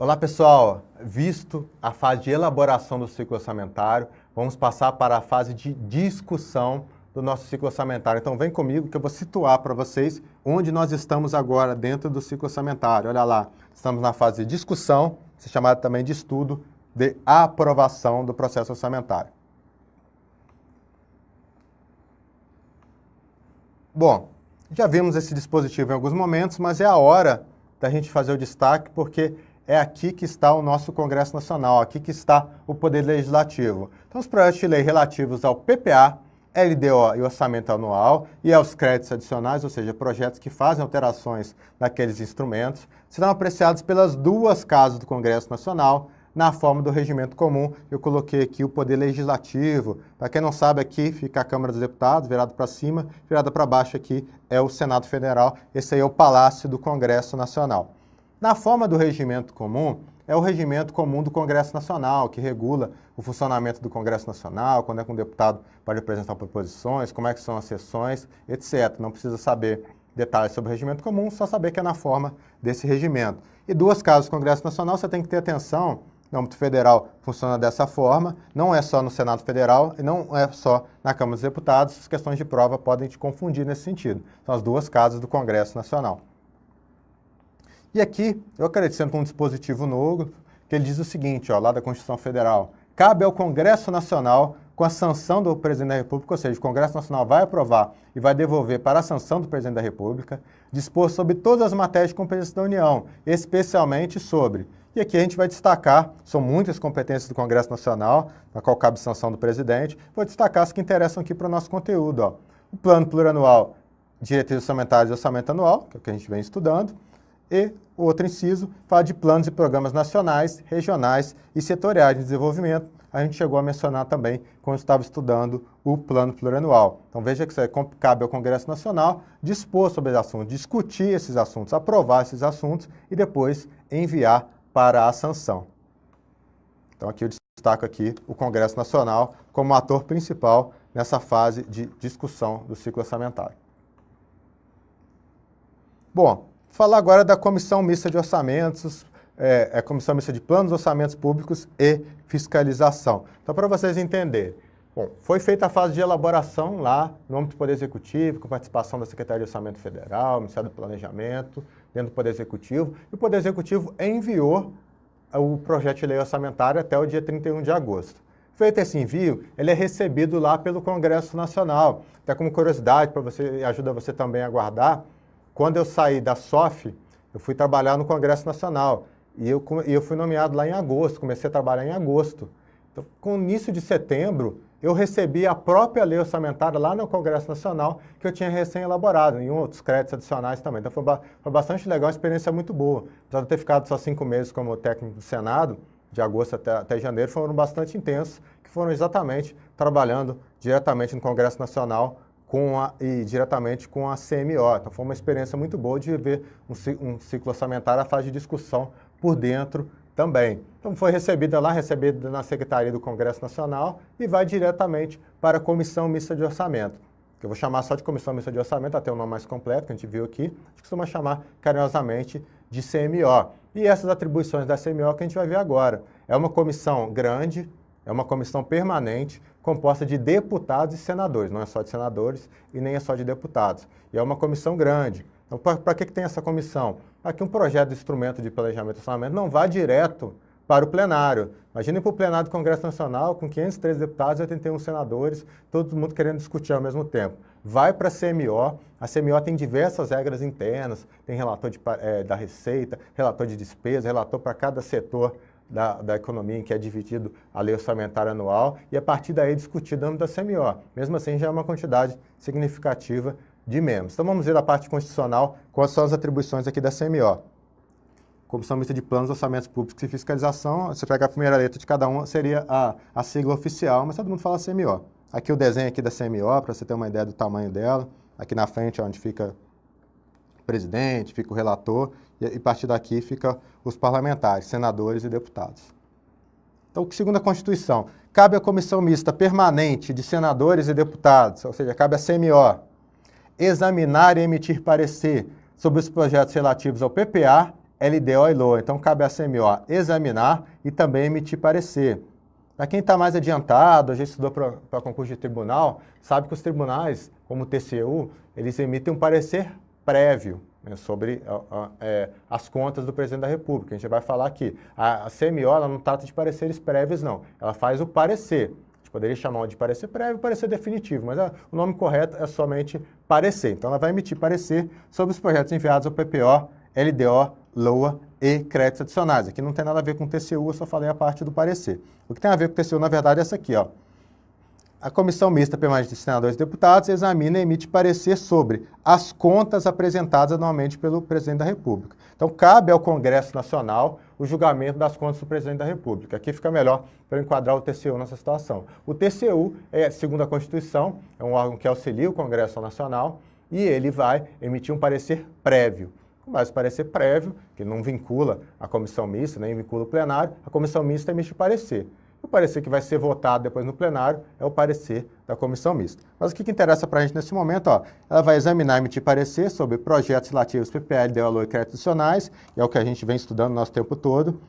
Olá pessoal, visto a fase de elaboração do ciclo orçamentário, vamos passar para a fase de discussão do nosso ciclo orçamentário. Então vem comigo que eu vou situar para vocês onde nós estamos agora dentro do ciclo orçamentário. Olha lá, estamos na fase de discussão, chamada também de estudo de aprovação do processo orçamentário. Bom, já vimos esse dispositivo em alguns momentos, mas é a hora da gente fazer o destaque porque é aqui que está o nosso Congresso Nacional, aqui que está o Poder Legislativo. Então, os projetos de lei relativos ao PPA, LDO e orçamento anual e aos créditos adicionais, ou seja, projetos que fazem alterações naqueles instrumentos, serão apreciados pelas duas casas do Congresso Nacional na forma do regimento comum. Eu coloquei aqui o Poder Legislativo. Para quem não sabe, aqui fica a Câmara dos Deputados, virada para cima, virada para baixo aqui é o Senado Federal. Esse aí é o Palácio do Congresso Nacional. Na forma do regimento comum, é o regimento comum do Congresso Nacional, que regula o funcionamento do Congresso Nacional, quando é que um deputado pode apresentar proposições, como é que são as sessões, etc. Não precisa saber detalhes sobre o regimento comum, só saber que é na forma desse regimento. E duas casas do Congresso Nacional, você tem que ter atenção, no âmbito federal funciona dessa forma, não é só no Senado Federal e não é só na Câmara dos Deputados, as questões de prova podem te confundir nesse sentido. São as duas casas do Congresso Nacional. E aqui, eu acrescento com um dispositivo novo, que ele diz o seguinte, ó, lá da Constituição Federal: cabe ao Congresso Nacional, com a sanção do Presidente da República, ou seja, o Congresso Nacional vai aprovar e vai devolver para a sanção do Presidente da República, dispor sobre todas as matérias de competência da União, especialmente sobre... E aqui a gente vai destacar, são muitas competências do Congresso Nacional, na qual cabe sanção do Presidente, vou destacar as que interessam aqui para o nosso conteúdo, ó. O Plano Plurianual, Diretrizes Orçamentárias e Orçamento Anual, que é o que a gente vem estudando, e o outro inciso fala de planos e programas nacionais, regionais e setoriais de desenvolvimento. A gente chegou a mencionar também quando estava estudando o Plano Plurianual. Então veja que isso cabe ao Congresso Nacional dispor sobre os assuntos, discutir esses assuntos, aprovar esses assuntos e depois enviar para a sanção. Então aqui eu destaco aqui o Congresso Nacional como ator principal nessa fase de discussão do ciclo orçamentário. Bom, falar agora da Comissão Mista de Orçamentos, Comissão Mista de Planos, Orçamentos Públicos e Fiscalização. Então, para vocês entenderem, bom, foi feita a fase de elaboração lá no âmbito do Poder Executivo, com participação da Secretaria de Orçamento Federal, Ministério do Planejamento, dentro do Poder Executivo, e o Poder Executivo enviou o projeto de lei orçamentária até o dia 31 de agosto. Feito esse envio, ele é recebido lá pelo Congresso Nacional. Até como curiosidade, para você, ajuda você também a guardar, quando eu saí da SOF, eu fui trabalhar no Congresso Nacional e eu fui nomeado lá em agosto, comecei a trabalhar em agosto. Então, com o início de setembro, eu recebi a própria lei orçamentária lá no Congresso Nacional, que eu tinha recém-elaborado, e outros créditos adicionais também. Então foi bastante legal, uma experiência muito boa. Apesar de ter ficado só 5 meses como técnico do Senado, de agosto até janeiro, foram bastante intensos, que foram exatamente trabalhando diretamente no Congresso Nacional e diretamente com a CMO. Então foi uma experiência muito boa de ver um ciclo orçamentário, a fase de discussão por dentro também. Então foi recebida na Secretaria do Congresso Nacional e vai diretamente para a Comissão Mista de Orçamento, que eu vou chamar só de Comissão Mista de Orçamento, até o nome mais completo que a gente viu aqui, a gente costuma chamar carinhosamente de CMO. E essas atribuições da CMO que a gente vai ver agora. É uma comissão grande, é uma comissão permanente, composta de deputados e senadores, não é só de senadores e nem é só de deputados. E é uma comissão grande. Então, para que tem essa comissão? Aqui um projeto de instrumento de planejamento e orçamento não vai direto para o plenário. Imaginem para o plenário do Congresso Nacional, com 513 deputados e 81 senadores, todo mundo querendo discutir ao mesmo tempo. Vai para a CMO tem diversas regras internas, tem relator da receita, relator de despesa, relator para cada setor da economia em que é dividido a lei orçamentária anual e a partir daí discutir dentro da CMO. Mesmo assim, já é uma quantidade significativa de membros. Então vamos ver a parte constitucional, quais são as atribuições aqui da CMO. Comissão Mista de Planos, Orçamentos Públicos e Fiscalização, você pega a primeira letra de cada um, seria a sigla oficial, mas todo mundo fala CMO. Aqui o desenho aqui da CMO, para você ter uma ideia do tamanho dela. Aqui na frente é onde fica o presidente, fica o relator, e a partir daqui fica os parlamentares, senadores e deputados. Então, segundo a Constituição, cabe à Comissão Mista Permanente de Senadores e Deputados, ou seja, cabe à CMO, examinar e emitir parecer sobre os projetos relativos ao PPA, LDO e LOA. Então, cabe à CMO examinar e também emitir parecer. Para quem está mais adiantado, já estudou para concurso de tribunal, sabe que os tribunais, como o TCU, eles emitem um parecer prévio, né, sobre as contas do presidente da República. A gente vai falar aqui. A CMO ela não trata de pareceres prévios, não. Ela faz o parecer. A gente poderia chamar de parecer prévio, parecer definitivo, mas o nome correto é somente parecer. Então, ela vai emitir parecer sobre os projetos enviados ao PPO, LDO, LOA e créditos adicionais. Aqui não tem nada a ver com o TCU, eu só falei a parte do parecer. O que tem a ver com o TCU, na verdade, é essa aqui, ó. A Comissão Mista Permanente de Senadores e Deputados examina e emite parecer sobre as contas apresentadas anualmente pelo Presidente da República. Então, cabe ao Congresso Nacional o julgamento das contas do Presidente da República. Aqui fica melhor para enquadrar o TCU nessa situação. O TCU, segundo a Constituição, é um órgão que auxilia o Congresso Nacional e ele vai emitir um parecer prévio. Mas o parecer prévio, que não vincula a comissão mista, nem vincula o plenário, a comissão mista emite o parecer. O parecer que vai ser votado depois no plenário é o parecer da comissão mista. Mas o que interessa para a gente nesse momento, ó, ela vai examinar e emitir parecer sobre projetos relativos PPL, DLO e créditos adicionais, e é o que a gente vem estudando o nosso tempo todo,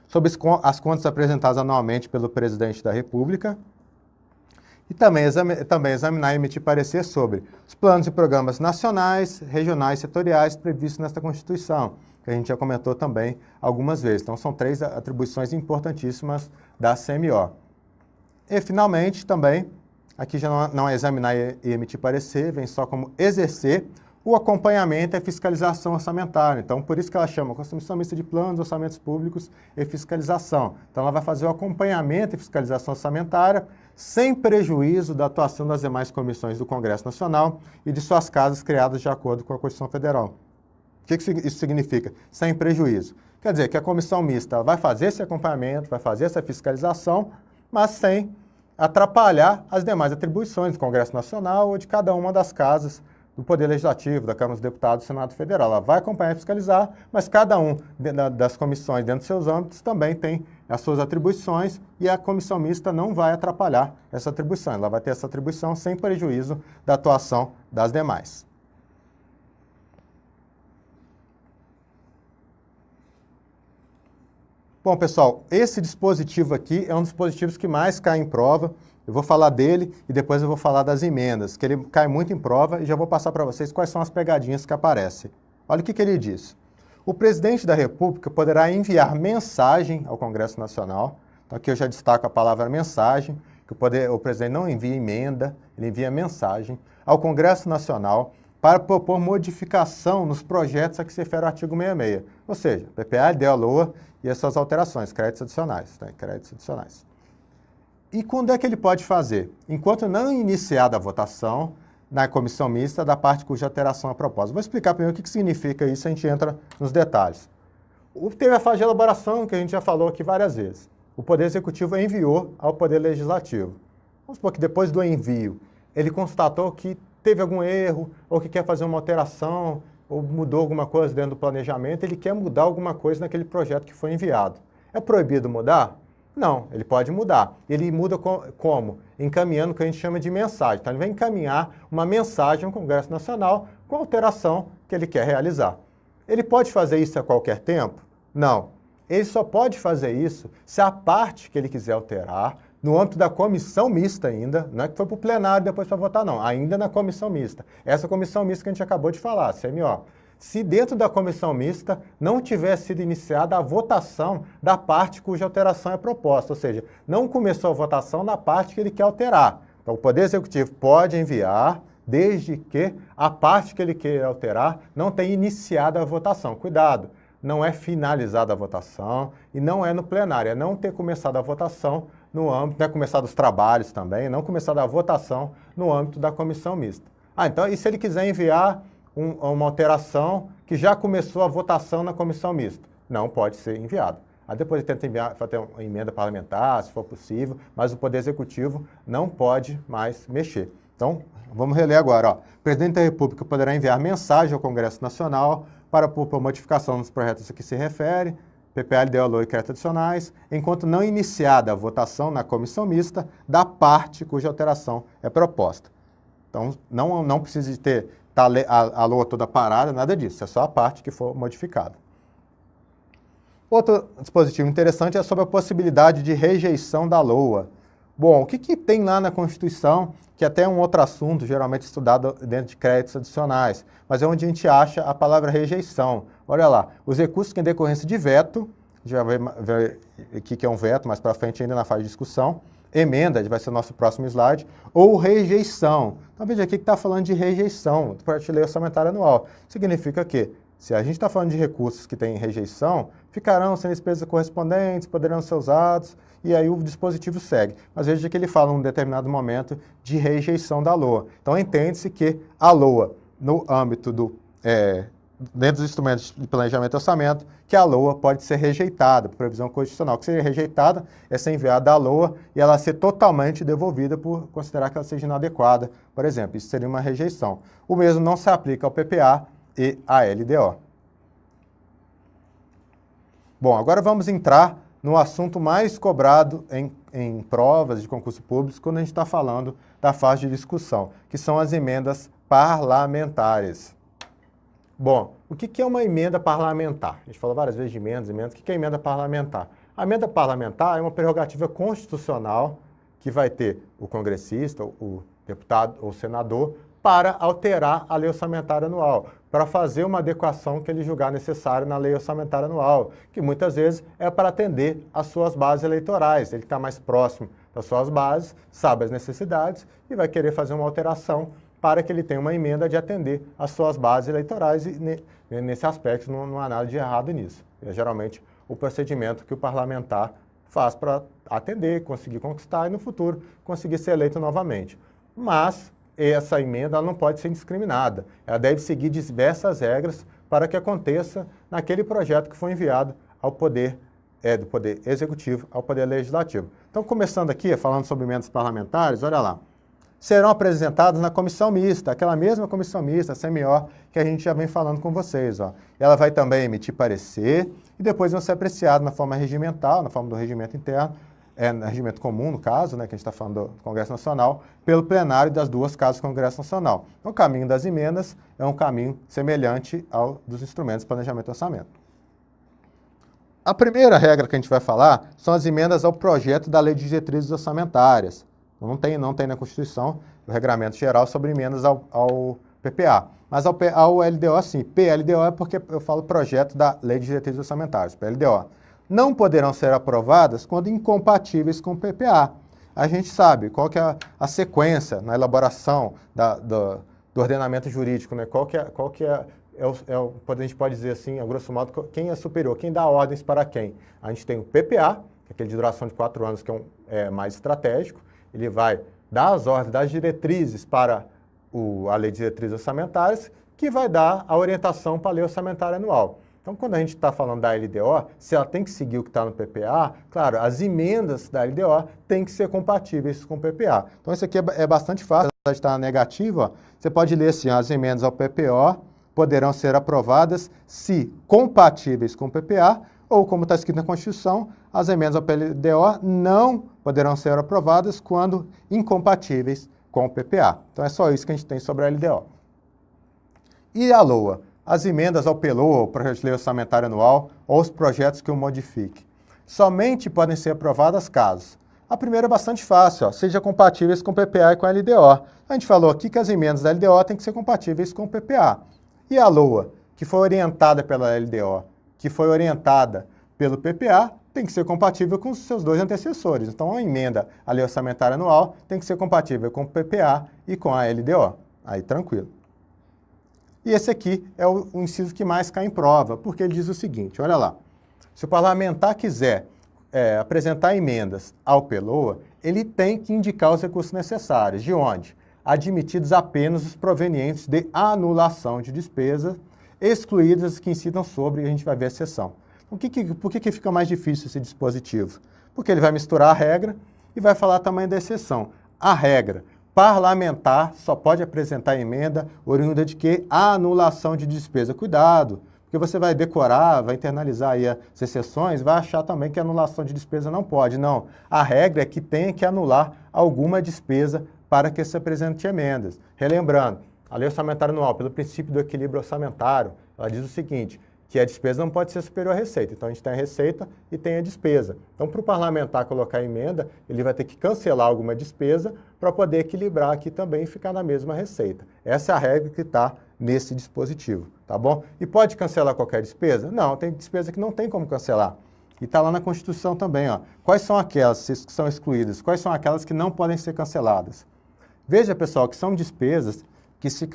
sobre as contas apresentadas anualmente pelo Presidente da República, e também examinar e emitir parecer sobre os planos e programas nacionais, regionais e setoriais previstos nesta Constituição, que a gente já comentou também algumas vezes. Então, são 3 atribuições importantíssimas da CMO. E, finalmente, também, aqui já não é examinar e emitir parecer, vem só como exercer o acompanhamento e a fiscalização orçamentária. Então, por isso que ela chama Comissão Mista de Planos, Orçamentos Públicos e Fiscalização. Então, ela vai fazer o acompanhamento e fiscalização orçamentária sem prejuízo da atuação das demais comissões do Congresso Nacional e de suas casas criadas de acordo com a Constituição Federal. O que isso significa? Sem prejuízo. Quer dizer que a comissão mista vai fazer esse acompanhamento, vai fazer essa fiscalização, mas sem atrapalhar as demais atribuições do Congresso Nacional ou de cada uma das casas do Poder Legislativo, da Câmara dos Deputados e do Senado Federal. Ela vai acompanhar e fiscalizar, mas cada um das comissões dentro dos seus âmbitos também tem as suas atribuições e a comissão mista não vai atrapalhar essa atribuição. Ela vai ter essa atribuição sem prejuízo da atuação das demais. Bom, pessoal, esse dispositivo aqui é um dos dispositivos que mais cai em prova. Eu vou falar dele e depois eu vou falar das emendas, que ele cai muito em prova e já vou passar para vocês quais são as pegadinhas que aparecem. Olha o que ele diz. O presidente da República poderá enviar mensagem ao Congresso Nacional. Então aqui eu já destaco a palavra mensagem, que o presidente não envia emenda, ele envia mensagem ao Congresso Nacional para propor modificação nos projetos a que se refere o artigo 66, ou seja, PPA, LDO, LOA e as suas alterações, créditos adicionais. Tá? Créditos adicionais. E quando é que ele pode fazer? Enquanto não iniciada a votação na comissão mista da parte cuja alteração é proposta. Vou explicar primeiro o que significa isso, a gente entra nos detalhes. Teve a fase de elaboração, que a gente já falou aqui várias vezes. O Poder Executivo enviou ao Poder Legislativo. Vamos supor que depois do envio, ele constatou que teve algum erro, ou que quer fazer uma alteração, ou mudou alguma coisa dentro do planejamento, ele quer mudar alguma coisa naquele projeto que foi enviado. É proibido mudar? Não, ele pode mudar. Ele muda como? Encaminhando o que a gente chama de mensagem. Então, ele vai encaminhar uma mensagem ao Congresso Nacional com a alteração que ele quer realizar. Ele pode fazer isso a qualquer tempo? Não. Ele só pode fazer isso se a parte que ele quiser alterar, no âmbito da comissão mista ainda, não é que foi para o plenário depois para votar, não, ainda na comissão mista. Essa comissão mista que a gente acabou de falar, CMO. Se dentro da comissão mista não tiver sido iniciada a votação da parte cuja alteração é proposta, ou seja, não começou a votação na parte que ele quer alterar. Então, o Poder Executivo pode enviar, desde que a parte que ele quer alterar não tenha iniciado a votação. Cuidado, não é finalizada a votação e não é no plenário, é não ter começado a votação no âmbito, não é começado os trabalhos também, não começado a votação no âmbito da comissão mista. Então, e se ele quiser enviar uma alteração que já começou a votação na comissão mista? Não pode ser enviado. Aí depois ele tenta enviar, fazer uma emenda parlamentar, se for possível, mas o Poder Executivo não pode mais mexer. Então, vamos reler agora. Ó. O Presidente da República poderá enviar mensagem ao Congresso Nacional para propor modificação nos projetos a que se refere, PPA, LDO, LOA e créditos adicionais, enquanto não iniciada a votação na comissão mista da parte cuja alteração é proposta. Então, não precisa de ter a LOA toda parada, nada disso, é só a parte que for modificada. Outro dispositivo interessante é sobre a possibilidade de rejeição da LOA. Bom, o que tem lá na Constituição, que até é um outro assunto, geralmente estudado dentro de créditos adicionais, mas é onde a gente acha a palavra rejeição. Olha lá, os recursos que em decorrência de veto, a gente vai ver o que é um veto mais para frente ainda na fase de discussão, emenda, vai ser o nosso próximo slide, ou rejeição. Então veja aqui que está falando de rejeição, do projeto de lei orçamentária anual. Significa que, se a gente está falando de recursos que têm rejeição, ficarão sem despesas correspondentes, poderão ser usados, e aí o dispositivo segue. Mas veja que ele fala em um determinado momento de rejeição da LOA. Então entende-se que a LOA, no âmbito dentro dos instrumentos de planejamento e orçamento, que a LOA pode ser rejeitada, por previsão constitucional. Que seria rejeitada é ser enviada à LOA e ela ser totalmente devolvida por considerar que ela seja inadequada, por exemplo. Isso seria uma rejeição. O mesmo não se aplica ao PPA e à LDO. Bom, agora vamos entrar no assunto mais cobrado em provas de concurso público quando a gente está falando da fase de discussão, que são as emendas parlamentares. Bom, o que é uma emenda parlamentar? A gente falou várias vezes de emendas. O que é emenda parlamentar? A emenda parlamentar é uma prerrogativa constitucional que vai ter o congressista, o deputado ou senador, para alterar a lei orçamentária anual, para fazer uma adequação que ele julgar necessária na lei orçamentária anual, que muitas vezes é para atender às suas bases eleitorais. Ele está mais próximo das suas bases, sabe as necessidades e vai querer fazer uma alteração para que ele tenha uma emenda de atender às suas bases eleitorais e nesse aspecto não há nada de errado nisso. É geralmente o procedimento que o parlamentar faz para atender, conseguir conquistar e no futuro conseguir ser eleito novamente. Mas essa emenda ela não pode ser indiscriminada. Ela deve seguir diversas regras para que aconteça naquele projeto que foi enviado ao poder, do Poder Executivo ao Poder Legislativo. Então, começando aqui, falando sobre emendas parlamentares, olha lá. Serão apresentadas na comissão mista, aquela mesma comissão mista, a CMO, que a gente já vem falando com vocês. Ó. Ela vai também emitir parecer e depois vão ser apreciadas na forma regimental, na forma do regimento interno, no regimento comum, no caso, né, que a gente está falando do Congresso Nacional, pelo plenário das duas casas do Congresso Nacional. Então, o caminho das emendas é um caminho semelhante ao dos instrumentos de planejamento e orçamento. A primeira regra que a gente vai falar são as emendas ao projeto da Lei de Diretrizes Orçamentárias. Não tem na Constituição o regramento geral sobre emendas ao PPA. Mas ao LDO, sim. PLDO é porque eu falo projeto da Lei de Diretrizes Orçamentárias, PLDO. Não poderão ser aprovadas quando incompatíveis com o PPA. A gente sabe qual que é a sequência na elaboração do ordenamento jurídico, né? Qual que é a gente pode dizer assim, a grosso modo, quem é superior, quem dá ordens para quem. A gente tem o PPA, que é aquele de duração de 4 anos, que é mais estratégico. Ele vai dar as ordens, dar as diretrizes para a Lei de Diretrizes Orçamentárias, que vai dar a orientação para a Lei Orçamentária Anual. Então, quando a gente está falando da LDO, se ela tem que seguir o que está no PPA, claro, as emendas da LDO têm que ser compatíveis com o PPA. Então, isso aqui é bastante fácil, apesar de estar negativo, ó, você pode ler assim, as emendas ao PPO poderão ser aprovadas se compatíveis com o PPA, ou, como está escrito na Constituição, as emendas ao PLDO não poderão ser aprovadas quando incompatíveis com o PPA. Então, é só isso que a gente tem sobre a LDO. E a LOA? As emendas ao PLOA, o Projeto de Lei Orçamentária Anual, ou os projetos que o modifiquem. Somente podem ser aprovadas caso. A primeira é bastante fácil, ó, seja compatíveis com o PPA e com a LDO. A gente falou aqui que as emendas da LDO têm que ser compatíveis com o PPA. E a LOA, que foi orientada pela LDO, que foi orientada pelo PPA, tem que ser compatível com os seus dois antecessores. Então, a emenda à Lei Orçamentária Anual tem que ser compatível com o PPA e com a LDO. Aí, tranquilo. E esse aqui é o inciso que mais cai em prova, porque ele diz o seguinte, olha lá. Se o parlamentar quiser apresentar emendas ao PLOA, ele tem que indicar os recursos necessários. De onde? Admitidos apenas os provenientes de anulação de despesas, excluídas as que incitam sobre, e a gente vai ver a seção. Por que fica mais difícil esse dispositivo? Porque ele vai misturar a regra e vai falar também da exceção. A regra, parlamentar só pode apresentar emenda oriunda de que? A anulação de despesa. Cuidado, porque você vai decorar, vai internalizar aí as exceções, vai achar também que a anulação de despesa não pode. Não, a regra é que tem que anular alguma despesa para que se apresente emendas. Relembrando, a Lei Orçamentária Anual, pelo princípio do equilíbrio orçamentário, ela diz o seguinte, que a despesa não pode ser superior à receita. Então, a gente tem a receita e tem a despesa. Então, para o parlamentar colocar emenda, ele vai ter que cancelar alguma despesa para poder equilibrar aqui também e ficar na mesma receita. Essa é a regra que está nesse dispositivo, tá bom? E pode cancelar qualquer despesa? Não, tem despesa que não tem como cancelar. E está lá na Constituição também, ó. Quais são aquelas que são excluídas? Quais são aquelas que não podem ser canceladas? Veja, pessoal, que são despesas que se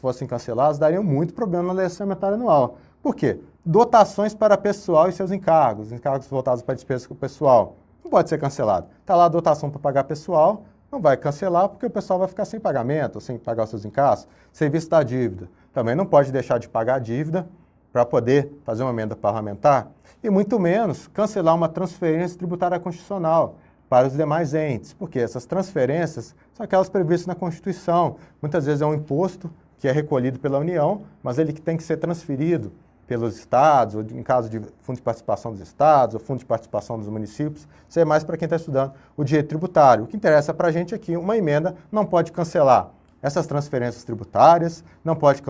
fossem canceladas, dariam muito problema na lei orçamentária anual. Por quê? Dotações para pessoal e seus encargos voltados para despesas com o pessoal, não pode ser cancelado. Está lá a dotação para pagar pessoal, não vai cancelar porque o pessoal vai ficar sem pagamento, sem pagar os seus encargos. Serviço da dívida, também não pode deixar de pagar a dívida para poder fazer uma emenda parlamentar, e muito menos cancelar uma transferência tributária constitucional para os demais entes, porque essas transferências são aquelas previstas na Constituição. Muitas vezes é um imposto que é recolhido pela União, mas ele que tem que ser transferido pelos estados, ou em caso de fundo de participação dos estados, ou fundo de participação dos municípios. Isso é mais para quem está estudando o direito tributário. O que interessa para a gente aqui, uma emenda não pode cancelar essas transferências tributárias, não pode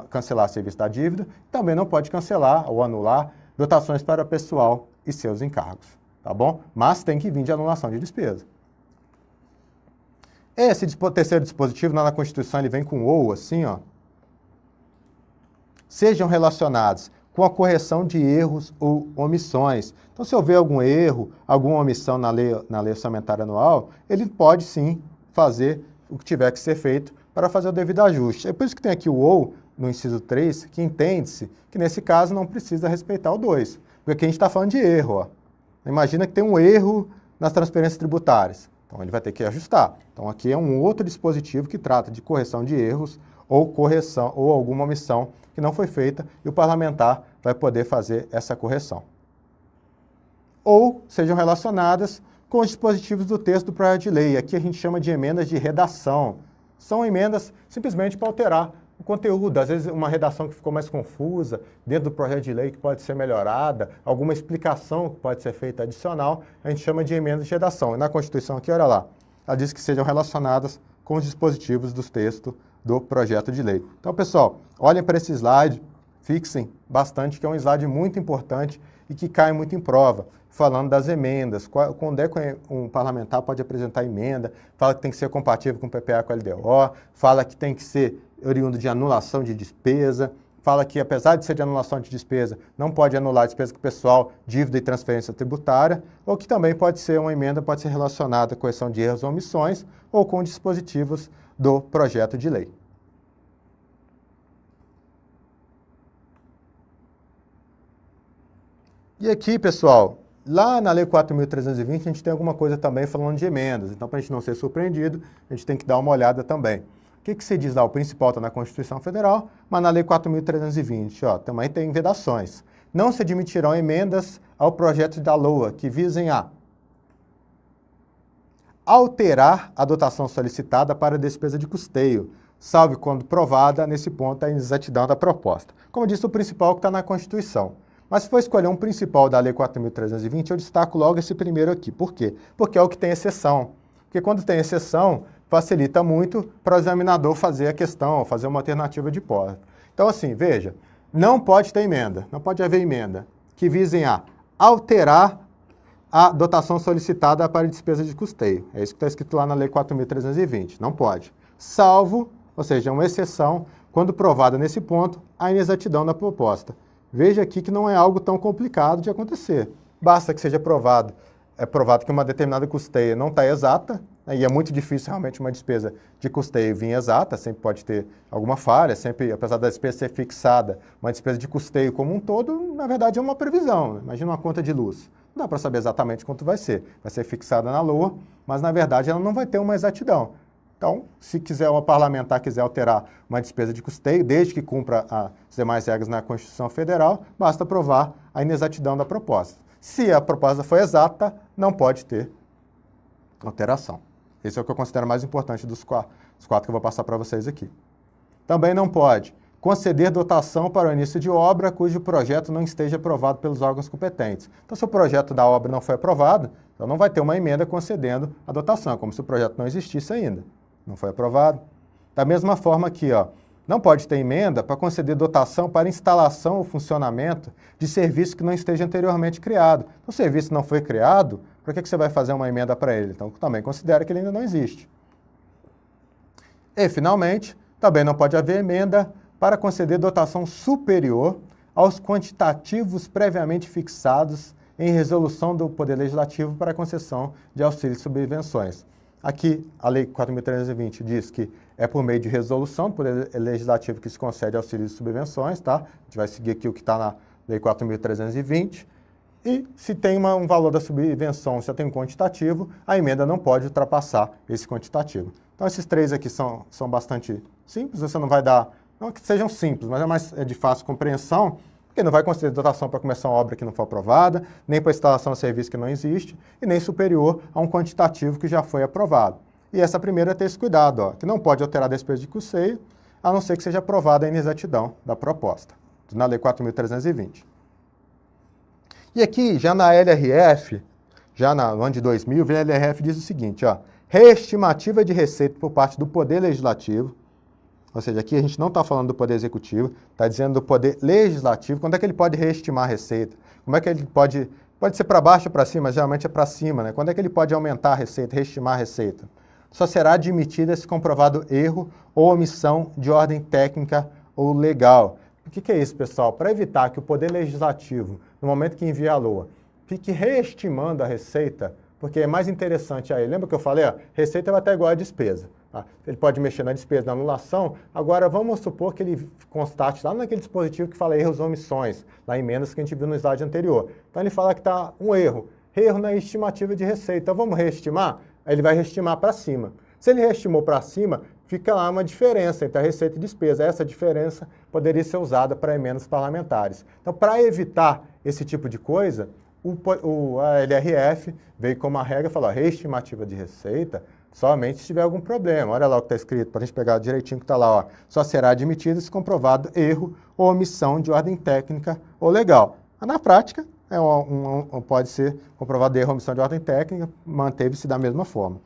cancelar serviço da dívida, também não pode cancelar ou anular dotações para pessoal e seus encargos, tá bom? Mas tem que vir de anulação de despesa. Esse terceiro dispositivo, lá na Constituição, ele vem com ou, assim, ó. Sejam relacionados com a correção de erros ou omissões. Então, se houver algum erro, alguma omissão na lei orçamentária anual, ele pode sim fazer o que tiver que ser feito para fazer o devido ajuste. É por isso que tem aqui o ou, no inciso 3, que entende-se que nesse caso não precisa respeitar o 2. Porque aqui a gente está falando de erro. Ó. Imagina que tem um erro nas transferências tributárias. Então, ele vai ter que ajustar. Então, aqui é um outro dispositivo que trata de correção de erros ou correção ou alguma omissão que não foi feita e o parlamentar vai poder fazer essa correção. Ou sejam relacionadas com os dispositivos do texto do projeto de lei. Aqui a gente chama de emendas de redação. São emendas simplesmente para alterar o conteúdo. Às vezes uma redação que ficou mais confusa dentro do projeto de lei que pode ser melhorada, alguma explicação que pode ser feita adicional, a gente chama de emendas de redação. E na Constituição aqui, olha lá, ela diz que sejam relacionadas com os dispositivos do texto do projeto de lei. Então, pessoal, olhem para esse slide, fixem bastante, que é um slide muito importante e que cai muito em prova, falando das emendas, quando é que um parlamentar pode apresentar emenda, fala que tem que ser compatível com o PPA com a LDO, fala que tem que ser oriundo de anulação de despesa, fala que, apesar de ser de anulação de despesa, não pode anular despesa com o pessoal, dívida e transferência tributária, ou que também pode ser uma emenda, pode ser relacionada à correção de erros ou omissões, ou com dispositivos do projeto de lei. E aqui, pessoal, lá na Lei 4.320, a gente tem alguma coisa também falando de emendas. Então, para a gente não ser surpreendido, a gente tem que dar uma olhada também. O que se diz lá? O principal está na Constituição Federal, mas na Lei 4.320, ó, também tem vedações. Não se admitirão emendas ao projeto da LOA que visem a alterar a dotação solicitada para despesa de custeio, salvo quando provada, nesse ponto, a inexatidão da proposta. Como disse, o principal que está na Constituição. Mas se for escolher um principal da Lei 4.320, eu destaco logo esse primeiro aqui. Por quê? Porque é o que tem exceção. Porque quando tem exceção, facilita muito para o examinador fazer a questão, fazer uma alternativa de hipótese. Então, assim, veja, não pode ter emenda, não pode haver emenda que visem a alterar a dotação solicitada para despesa de custeio. É isso que está escrito lá na Lei 4.320. Não pode. Salvo, ou seja, uma exceção, quando provada nesse ponto, a inexatidão da proposta. Veja aqui que não é algo tão complicado de acontecer. Basta que seja provado. É provado que uma determinada custeia não está exata, né, e é muito difícil realmente uma despesa de custeio vir exata, sempre pode ter alguma falha, sempre, apesar da despesa ser fixada, uma despesa de custeio como um todo, na verdade é uma previsão. Né? Imagina uma conta de luz. Não dá para saber exatamente quanto vai ser fixada na LOA, mas na verdade ela não vai ter uma exatidão. Então, se uma parlamentar quiser alterar uma despesa de custeio, desde que cumpra as demais regras na Constituição Federal, basta provar a inexatidão da proposta. Se a proposta for exata, não pode ter alteração. Esse é o que eu considero mais importante dos quatro que eu vou passar para vocês aqui. Também não pode conceder dotação para o início de obra cujo projeto não esteja aprovado pelos órgãos competentes. Então, se o projeto da obra não foi aprovado, então não vai ter uma emenda concedendo a dotação, como se o projeto não existisse ainda. Não foi aprovado. Da mesma forma aqui, ó, Não pode ter emenda para conceder dotação para instalação ou funcionamento de serviço que não esteja anteriormente criado. Então, o serviço não foi criado, por que você vai fazer uma emenda para ele? Então, também considera que ele ainda não existe. E, finalmente, também não pode haver emenda para conceder dotação superior aos quantitativos previamente fixados em resolução do Poder Legislativo para a concessão de auxílios e subvenções. Aqui, a Lei 4.320 diz que é por meio de resolução do Poder Legislativo que se concede auxílios e subvenções, tá? A gente vai seguir aqui o que está na Lei 4.320. E se tem um valor da subvenção, se tem um quantitativo, a emenda não pode ultrapassar esse quantitativo. Então, esses três aqui são bastante simples, você não vai dar, não que sejam simples, mas é de fácil compreensão, porque não vai conceder dotação para começar uma obra que não foi aprovada, nem para instalação de serviço que não existe, e nem superior a um quantitativo que já foi aprovado. E essa primeira é ter esse cuidado, ó, que não pode alterar a despesa de custeio, a não ser que seja aprovada a inexatidão da proposta, na Lei 4.320. E aqui, já na LRF, já no ano de 2000, a LRF diz o seguinte, ó, reestimativa de receita por parte do Poder Legislativo, ou seja, aqui a gente não está falando do Poder Executivo, está dizendo do Poder Legislativo. Quando é que ele pode reestimar a receita? Como é que ele pode ser para baixo ou para cima, mas geralmente é para cima, né? Quando é que ele pode aumentar a receita, reestimar a receita? Só será admitida se comprovado erro ou omissão de ordem técnica ou legal. O que é isso, pessoal? Para evitar que o Poder Legislativo, no momento que envia a LOA, fique reestimando a receita, porque é mais interessante aí. Lembra que eu falei? Ó, receita vai estar igual a despesa. Tá? Ele pode mexer na despesa, na anulação. Agora, vamos supor que ele constate lá naquele dispositivo que fala erros ou omissões, lá em emendas que a gente viu no slide anterior. Então, ele fala que está um erro na estimativa de receita. Então, vamos reestimar? Aí ele vai reestimar para cima. Se ele reestimou para cima, fica lá uma diferença entre a receita e despesa. Essa diferença poderia ser usada para emendas parlamentares. Então, para evitar esse tipo de coisa, a LRF veio como uma regra e falou, reestimativa de receita somente se tiver algum problema. Olha lá o que está escrito, para a gente pegar direitinho que está lá. Ó. Só será admitido se comprovado erro ou omissão de ordem técnica ou legal. Mas, na prática, pode ser comprovado erro ou omissão de ordem técnica, manteve-se da mesma forma.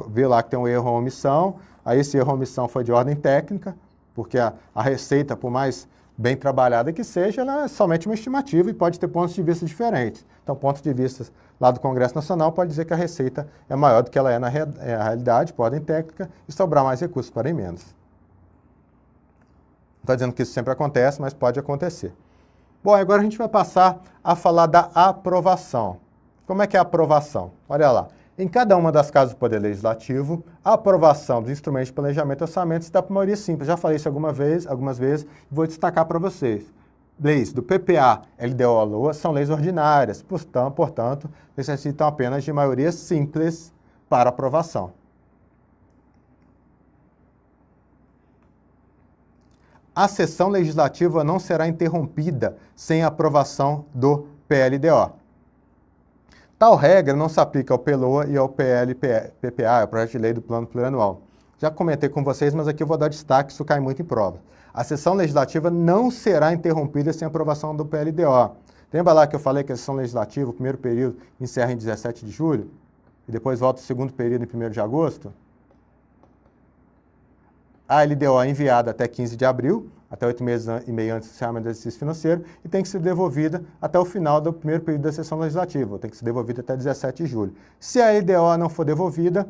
Vê lá que tem um erro ou omissão, aí esse erro ou omissão foi de ordem técnica, porque a receita, por mais bem trabalhada que seja, ela é somente uma estimativa e pode ter pontos de vista diferentes. Então, pontos de vista lá do Congresso Nacional pode dizer que a receita é maior do que ela é na realidade, por ordem técnica, e sobrar mais recursos para emendas. Não estou dizendo que isso sempre acontece, mas pode acontecer. Bom, agora a gente vai passar a falar da aprovação. Como é que é a aprovação? Olha lá. Em cada uma das casas do Poder Legislativo, a aprovação dos instrumentos de planejamento e orçamento se dá por maioria simples. Já falei isso algumas vezes, vou destacar para vocês. Leis do PPA, LDO, LOA são leis ordinárias, portanto, necessitam apenas de maioria simples para aprovação. A sessão legislativa não será interrompida sem a aprovação do PLDO. Tal regra não se aplica ao PLOA e ao PPA, o Projeto de Lei do Plano Plurianual. Já comentei com vocês, mas aqui eu vou dar destaque, isso cai muito em prova. A sessão legislativa não será interrompida sem aprovação do PLDO. Lembra lá que eu falei que a sessão legislativa, o primeiro período, encerra em 17 de julho? E depois volta o segundo período em 1º de agosto? A LDO é enviada até 15 de abril, até 8 meses e meio antes do encerramento do exercício financeiro, e tem que ser devolvida até o final do primeiro período da sessão legislativa, tem que ser devolvida até 17 de julho. Se a LDO não for devolvida,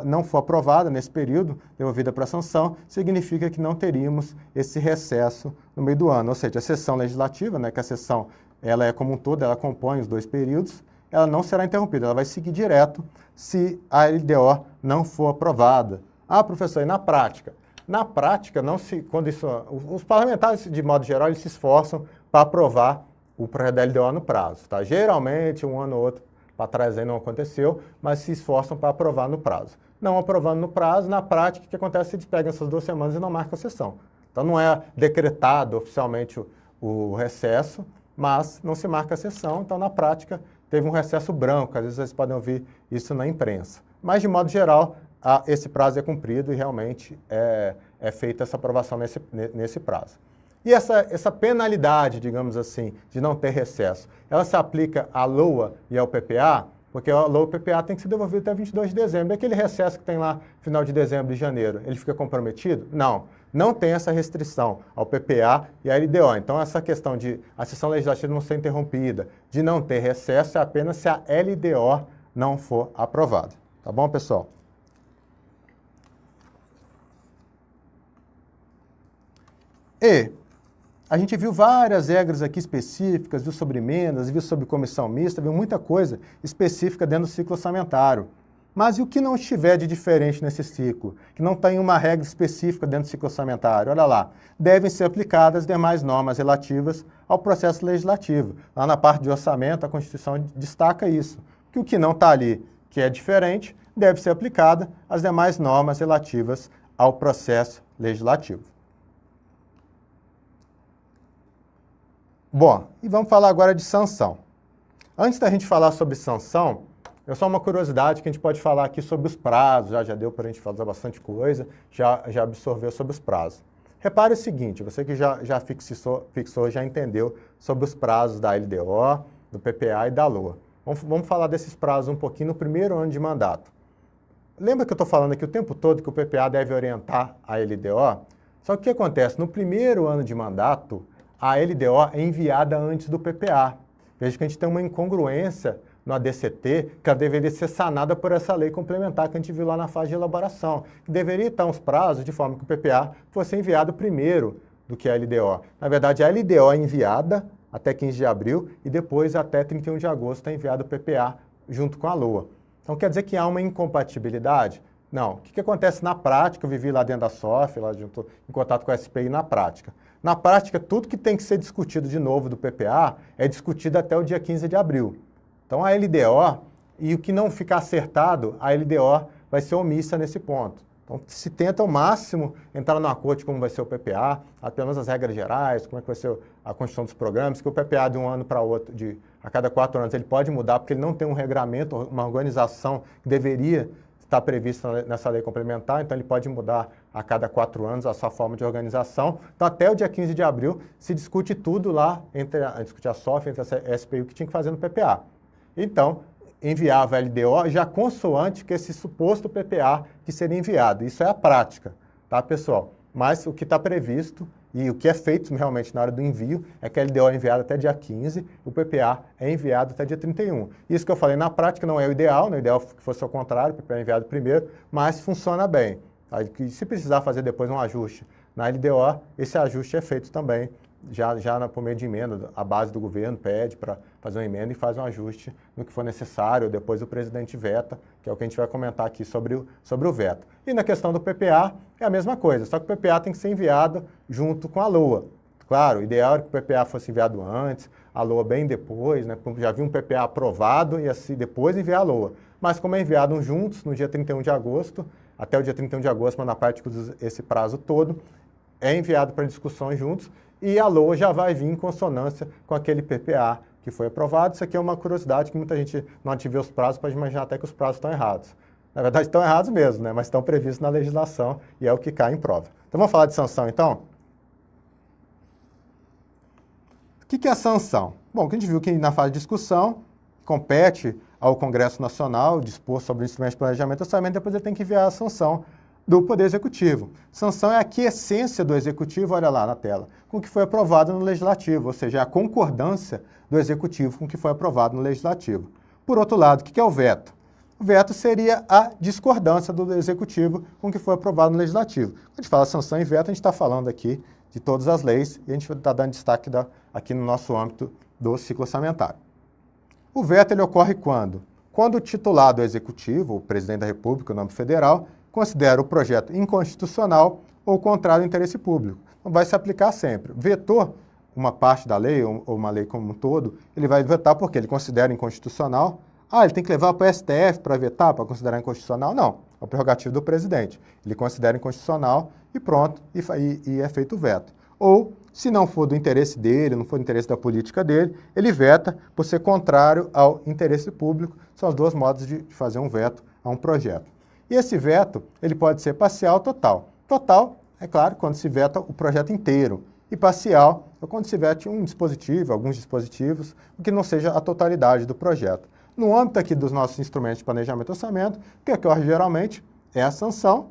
não for aprovada nesse período, devolvida para sanção, significa que não teríamos esse recesso no meio do ano. Ou seja, a sessão legislativa, né, que a sessão ela é como um todo, ela compõe os 2 períodos, ela não será interrompida, ela vai seguir direto se a LDO não for aprovada. Ah, professor, e na prática? Na prática, os parlamentares, de modo geral, eles se esforçam para aprovar o projeto da LDO no prazo. Tá? Geralmente, um ano ou outro para trás aí não aconteceu, mas se esforçam para aprovar no prazo. Não aprovando no prazo, na prática, o que acontece? Eles pegam essas 2 semanas e não marcam a sessão. Então, não é decretado oficialmente o recesso, mas não se marca a sessão. Então, na prática, teve um recesso branco. Às vezes, vocês podem ouvir isso na imprensa. Mas, de modo geral, esse prazo é cumprido e realmente é feita essa aprovação nesse prazo. E essa penalidade, digamos assim, de não ter recesso, ela se aplica à LOA e ao PPA, porque a LOA e o PPA tem que ser devolvido até 22 de dezembro. E aquele recesso que tem lá, final de dezembro e janeiro, ele fica comprometido? Não, não tem essa restrição ao PPA e à LDO. Então, essa questão de a sessão legislativa não ser interrompida, de não ter recesso, é apenas se a LDO não for aprovada. Tá bom, pessoal? E a gente viu várias regras aqui específicas, viu sobre emendas, viu sobre comissão mista, viu muita coisa específica dentro do ciclo orçamentário. Mas e o que não estiver de diferente nesse ciclo? Que não tem uma regra específica dentro do ciclo orçamentário? Olha lá, devem ser aplicadas demais normas relativas ao processo legislativo. Lá na parte de orçamento, a Constituição destaca isso. Que o que não está ali, que é diferente, deve ser aplicada as demais normas relativas ao processo legislativo. Bom, e vamos falar agora de sanção. Antes da gente falar sobre sanção, é só uma curiosidade que a gente pode falar aqui sobre os prazos, já deu para a gente fazer bastante coisa, já absorveu sobre os prazos. Repare o seguinte, você que já fixou, já entendeu sobre os prazos da LDO, do PPA e da LOA. Vamos falar desses prazos um pouquinho no primeiro ano de mandato. Lembra que eu estou falando aqui o tempo todo que o PPA deve orientar a LDO? Só que o que acontece? No primeiro ano de mandato, a LDO é enviada antes do PPA. Veja que a gente tem uma incongruência no ADCT, que ela deveria ser sanada por essa lei complementar que a gente viu lá na fase de elaboração. Que deveria estar uns prazos de forma que o PPA fosse enviado primeiro do que a LDO. Na verdade, a LDO é enviada até 15 de abril e depois até 31 de agosto é enviado o PPA junto com a LOA. Então quer dizer que há uma incompatibilidade? Não. O que acontece na prática? Eu vivi lá dentro da SOF, lá junto, em contato com a SPI na prática. Na prática, tudo que tem que ser discutido de novo do PPA é discutido até o dia 15 de abril. Então, a LDO, e o que não ficar acertado, a LDO vai ser omissa nesse ponto. Então, se tenta ao máximo entrar no acordo de como vai ser o PPA, apenas as regras gerais, como é que vai ser a construção dos programas, que o PPA de um ano para outro, a cada 4 anos, ele pode mudar, porque ele não tem um regramento, uma organização que deveria está prevista nessa lei complementar, então ele pode mudar a cada 4 anos a sua forma de organização. Então, até o dia 15 de abril, se discute tudo lá, discute a SOF, entre a SPI, o que tinha que fazer no PPA. Então, enviava a LDO já consoante que esse suposto PPA que seria enviado. Isso é a prática, tá, pessoal? Mas o que está previsto e o que é feito realmente na hora do envio é que a LDO é enviada até dia 15, o PPA é enviado até dia 31. Isso que eu falei na prática não é o ideal, não é o ideal que fosse ao contrário, o PPA é enviado primeiro, mas funciona bem. Aí, se precisar fazer depois um ajuste na LDO, esse ajuste é feito também, por meio de emenda, a base do governo pede para fazer uma emenda e faz um ajuste no que for necessário, depois o presidente veta, que é o que a gente vai comentar aqui sobre o veto. E na questão do PPA, é a mesma coisa, só que o PPA tem que ser enviado junto com a LOA. Claro, o ideal era que o PPA fosse enviado antes, a LOA bem depois, né? Já vi um PPA aprovado e assim depois enviar a LOA. Mas como é enviado juntos, no dia 31 de agosto, até o dia 31 de agosto, mas na parte que usa esse prazo todo, é enviado para discussões juntos, e a LOA já vai vir em consonância com aquele PPA que foi aprovado. Isso aqui é uma curiosidade que muita gente, na hora de ver os prazos, pode imaginar até que os prazos estão errados. Na verdade, estão errados mesmo, né? Mas estão previstos na legislação e é o que cai em prova. Então, vamos falar de sanção, então? O que é a sanção? Bom, a gente viu que na fase de discussão, compete ao Congresso Nacional dispor sobre o instrumento de planejamento e orçamento, depois ele tem que enviar a sanção do Poder Executivo. Sanção é a quiescência do Executivo, olha lá na tela, com o que foi aprovado no Legislativo, ou seja, é a concordância do Executivo com o que foi aprovado no Legislativo. Por outro lado, o que é o veto? O veto seria a discordância do Executivo com o que foi aprovado no Legislativo. Quando a gente fala sanção e veto, a gente está falando aqui de todas as leis e a gente está dando destaque aqui no nosso âmbito do ciclo orçamentário. O veto ele ocorre quando? Quando o titular do Executivo, o Presidente da República, no âmbito federal, considera o projeto inconstitucional ou contrário ao interesse público. Então, vai se aplicar sempre. Vetou uma parte da lei ou uma lei como um todo, ele vai vetar porque ele considera inconstitucional. Ele tem que levar para o STF para vetar, para considerar inconstitucional? Não, é o prerrogativo do presidente. Ele considera inconstitucional e pronto, e é feito o veto. Ou, se não for do interesse dele, não for do interesse da política dele, ele veta por ser contrário ao interesse público. São os dois modos de fazer um veto a um projeto. E esse veto, ele pode ser parcial ou total. Total, é claro, quando se veta o projeto inteiro. E parcial é quando se veta um dispositivo, alguns dispositivos, o que não seja a totalidade do projeto. No âmbito aqui dos nossos instrumentos de planejamento e orçamento, o que ocorre geralmente é a sanção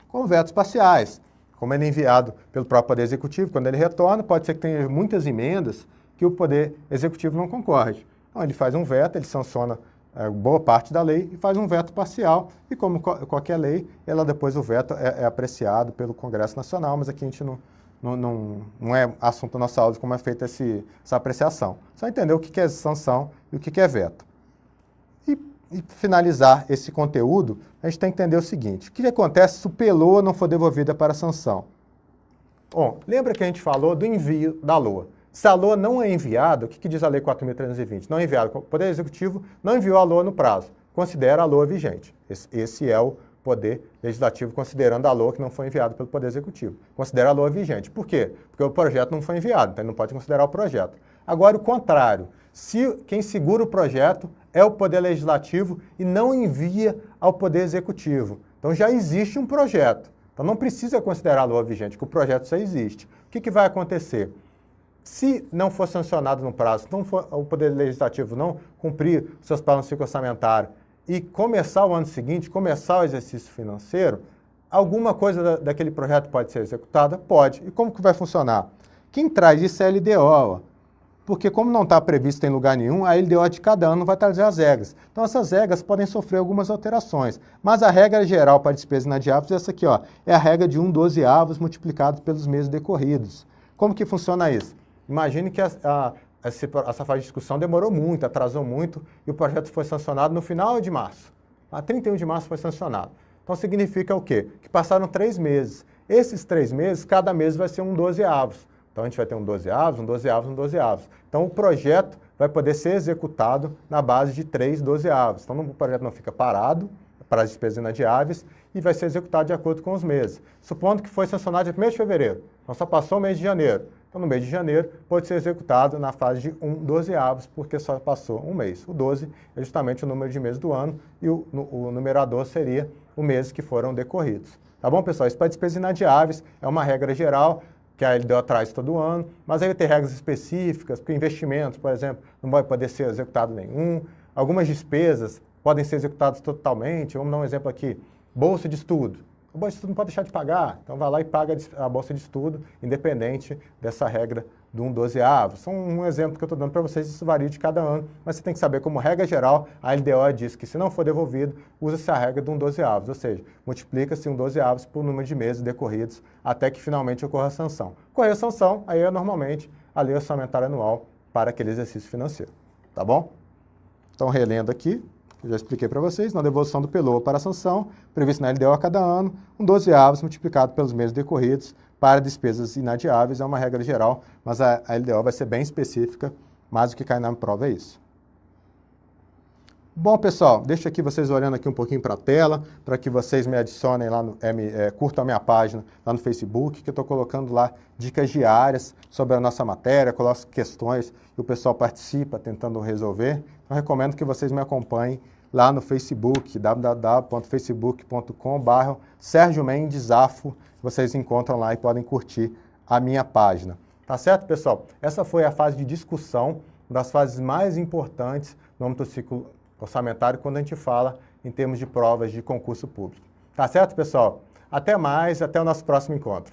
com vetos parciais. Como ele é enviado pelo próprio Poder Executivo, quando ele retorna, pode ser que tenha muitas emendas que o Poder Executivo não concorde. Então, ele faz um veto, ele sanciona boa parte da lei e faz um veto parcial. E como qualquer lei, depois o veto é apreciado pelo Congresso Nacional, mas aqui a gente não é assunto da nossa aula de como é feita essa apreciação. Só entender o que é sanção e o que é veto. E finalizar esse conteúdo, a gente tem que entender o seguinte: o que acontece se o PELOA não for devolvida para a sanção? Bom, lembra que a gente falou do envio da LOA. Se a LOA não é enviada, o que diz a Lei 4.320? Não é enviada. O Poder Executivo não enviou a LOA no prazo. Considera a LOA vigente. Esse é o Poder Legislativo considerando a LOA que não foi enviada pelo Poder Executivo. Considera a LOA vigente. Por quê? Porque o projeto não foi enviado, então ele não pode considerar o projeto. Agora, o contrário. Se quem segura o projeto é o Poder Legislativo e não envia ao Poder Executivo. Então já existe um projeto. Então não precisa considerar a LOA vigente, que o projeto já existe. O que vai acontecer? Se não for sancionado no prazo, se não for, o Poder Legislativo não cumprir seus planos orçamentários e começar o ano seguinte, começar o exercício financeiro, alguma coisa daquele projeto pode ser executada? Pode. E como que vai funcionar? Quem traz isso é a LDO, porque como não está previsto em lugar nenhum, a LDO de cada ano vai trazer as regras. Então essas regras podem sofrer algumas alterações, mas a regra geral para despesas inadiáveis é essa aqui, ó, é a regra de 1/12 multiplicado pelos meses decorridos. Como que funciona isso? Imagine que essa fase de discussão demorou muito, atrasou muito, e o projeto foi sancionado no final de março. A 31 de março foi sancionado. Então significa o quê? Que passaram 3 meses. Esses 3 meses, cada mês vai ser 1/12. Então a gente vai ter 1/12, 1/12, 1/12. Então o projeto vai poder ser executado na base de 3/12. Então o projeto não fica parado para as despesas inadiáveis e vai ser executado de acordo com os meses. Supondo que foi sancionado dia 1º de fevereiro, então só passou o mês de janeiro. Então, no mês de janeiro, pode ser executado na fase de 1/12, porque só passou um mês. O 12 é justamente o número de meses do ano e o numerador seria o mês que foram decorridos. Tá bom, pessoal? Isso para despesas inadiáveis é uma regra geral que a LDO traz todo ano, mas aí tem regras específicas, porque investimentos, por exemplo, não vai poder ser executado nenhum. Algumas despesas podem ser executadas totalmente. Vamos dar um exemplo aqui. Bolsa de estudo. O bolsa de estudo não pode deixar de pagar, então vai lá e paga a bolsa de estudo, independente dessa regra do 1/12. Só um exemplo que eu estou dando para vocês, isso varia de cada ano, mas você tem que saber como regra geral, a LDO diz que se não for devolvido, usa-se a regra do 1/12, ou seja, multiplica-se 1/12 por número de meses decorridos até que finalmente ocorra a sanção. Ocorrer a sanção, aí é normalmente a lei orçamentária anual para aquele exercício financeiro, tá bom? Então, relendo aqui, eu já expliquei para vocês, na devolução do PELOA para a sanção, previsto na LDO a cada ano, 1/12 multiplicado pelos meses decorridos para despesas inadiáveis, é uma regra geral, mas a LDO vai ser bem específica, mas o que cai na prova é isso. Bom, pessoal, deixo aqui vocês olhando aqui um pouquinho para a tela, para que vocês me adicionem lá, curtam a minha página lá no Facebook, que eu estou colocando lá dicas diárias sobre a nossa matéria, coloco questões e o pessoal participa tentando resolver. Então, recomendo que vocês me acompanhem lá no Facebook, www.facebook.com/SérgioMendesAfo. Vocês encontram lá e podem curtir a minha página. Tá certo, pessoal? Essa foi a fase de discussão, uma das fases mais importantes no âmbito do ciclo orçamentário quando a gente fala em termos de provas de concurso público. Tá certo, pessoal? Até mais, até o nosso próximo encontro.